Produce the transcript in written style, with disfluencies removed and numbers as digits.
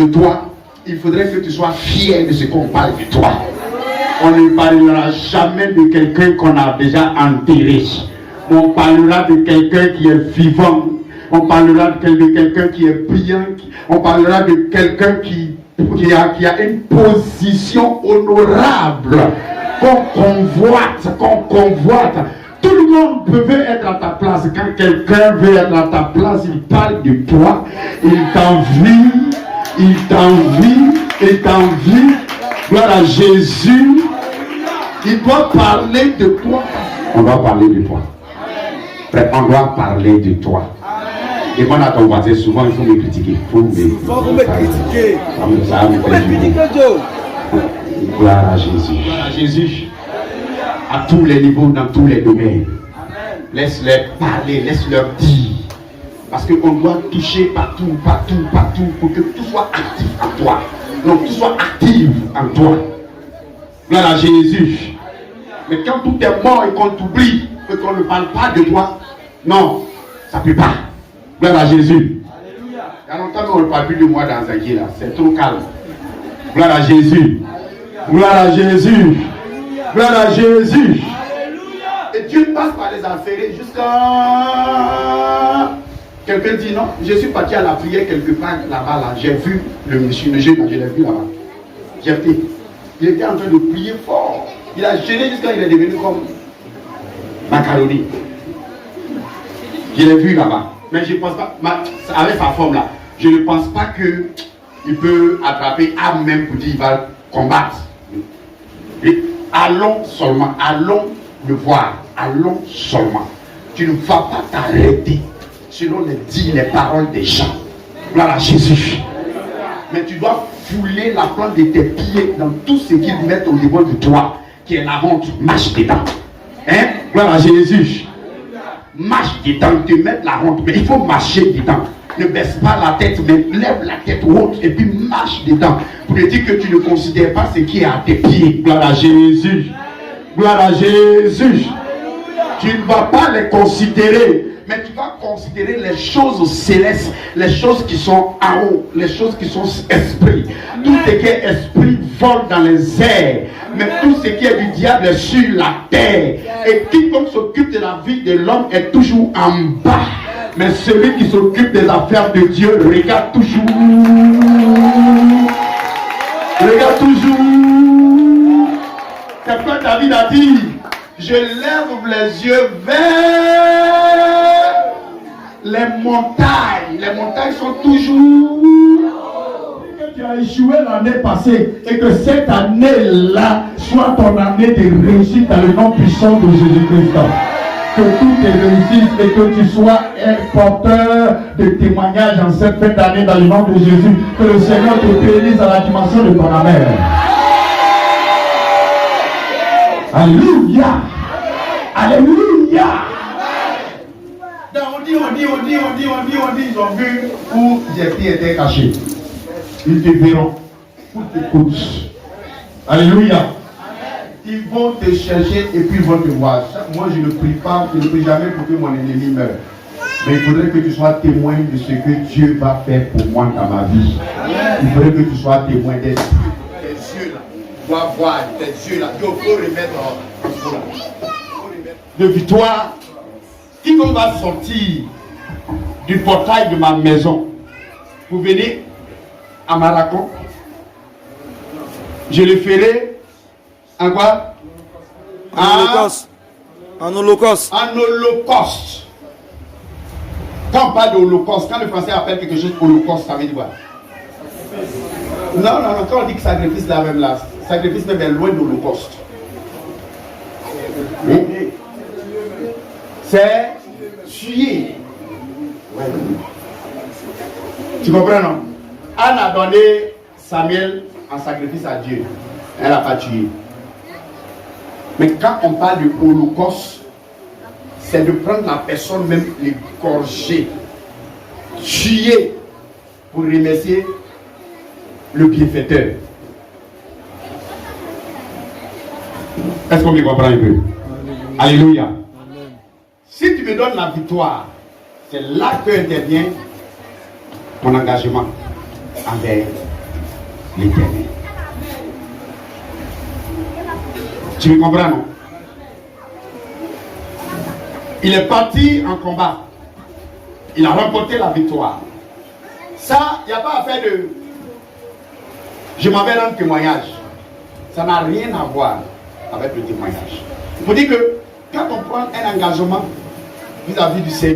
de toi, il faudrait que tu sois fier de ce qu'on parle de toi. On ne parlera jamais de quelqu'un qu'on a déjà enterré. On parlera de quelqu'un qui est vivant. On parlera de quelqu'un qui est brillant. On parlera de quelqu'un qui a une position honorable, qu'on convoite. Tout le monde peut être à ta place. Quand quelqu'un veut être à ta place, il parle de toi. Il t'envie. Gloire à Jésus. Il doit parler de toi. On doit parler de toi. On doit parler de toi. Demande à ton voisin, souvent il faut me critiquer. Faut me critiquer. Ça me fait du bien. Gloire à Jésus. Gloire à Jésus. À tous les niveaux, dans tous les domaines. Laisse-les parler, laisse-leur dire. Parce qu'on doit toucher partout pour que tout soit actif en toi. Donc tout soit actif en toi. Gloire à Jésus. Mais quand tout est mort et qu'on t'oublie, et qu'on ne parle pas de toi, non, ça ne peut pas. Gloire à Jésus. Alléluia. Il y a longtemps qu'on ne parle plus de moi dans un gué là. C'est trop calme. Gloire à Jésus. Gloire à Jésus. Gloire à Jésus. Alléluia. Et Dieu passe par les affaires jusqu'à... Quelqu'un dit non, je suis parti à la prière quelque part là-bas. Là. J'ai vu le monsieur, le jeune, je l'ai vu là-bas. Il était en train de prier fort. Il a gêné jusqu'à il est devenu comme macaroni. Je l'ai vu là-bas. Mais je ne pense pas, avec sa forme là, je ne pense pas qu'il peut attraper âme même pour dire qu'il va combattre. Et allons seulement, allons le voir, allons seulement. Tu ne vas pas t'arrêter selon les paroles des gens. Gloire à Jésus. Mais tu dois fouler la plante de tes pieds dans tout ce qu'ils mettent au niveau de toi, qui est la honte. Marche dedans. Hein? Gloire à Jésus. Marche dedans, te mettre la honte, mais il faut marcher dedans. Ne baisse pas la tête, mais lève la tête haute et puis marche dedans. Pour te dire que tu ne considères pas ce qui est à tes pieds. Gloire à Jésus. Gloire à Jésus. Tu ne vas pas les considérer, mais tu vas considérer les choses célestes, les choses qui sont en haut, les choses qui sont esprit. Tout ce qui est esprit vole dans les airs, mais tout ce qui est du diable est sur la terre. Et quiconque s'occupe de la vie de l'homme est toujours en bas. Mais celui qui s'occupe des affaires de Dieu regarde toujours. Regarde toujours. C'est quoi David a dit? Je lève les yeux vers les montagnes. Les montagnes sont toujours. Que tu as échoué l'année passée et que cette année-là soit ton année de réussite dans le nom puissant de Jésus-Christ. Que tout te réussisse et que tu sois un porteur de témoignages en cette fin d'année dans le nom de Jésus. Que le Seigneur te bénisse à la dimension de ton amen. Alléluia. Alléluia. On dit, ils ont vu où tes pieds étaient cachés. Ils te verront, où t'écoutent. Alléluia. Ils vont te chercher et puis ils vont te voir. Moi je ne prie pas, je ne prie jamais pour que mon ennemi meure. Mais il faudrait que tu sois témoin de ce que Dieu va faire pour moi dans ma vie. Il faudrait que tu sois témoin des yeux là. Tu dois voir tes yeux là. Il faut remettre en de victoire. Quiconque va sortir du portail de ma maison, vous venez à Maracon, je le ferai en quoi? En holocauste. En holocauste. Quand on parle de holocauste, quand le français appelle quelque chose holocauste, ça veut dire quoi? Non, quand on dit que sacrifice là même là, sacrifice même est loin de l'holocauste. Oui. C'est tuer. Ouais. Tu comprends, non? Anne a donné Samuel en sacrifice à Dieu. Elle n'a pas tué. Mais quand on parle de holocauste, c'est de prendre la personne même, l'égorger, tuer pour remercier le bienfaiteur. Est-ce qu'on me comprend un peu? Alléluia. Si tu me donnes la victoire, c'est là que intervient ton engagement envers l'Éternel. Tu me comprends, non? Il est parti en combat. Il a remporté la victoire. Ça, il n'y a pas à faire de... Je m'en vais rendre témoignage. Ça n'a rien à voir avec le témoignage. Il faut dire que quand on prend un engagement vis-à-vis du Seigneur,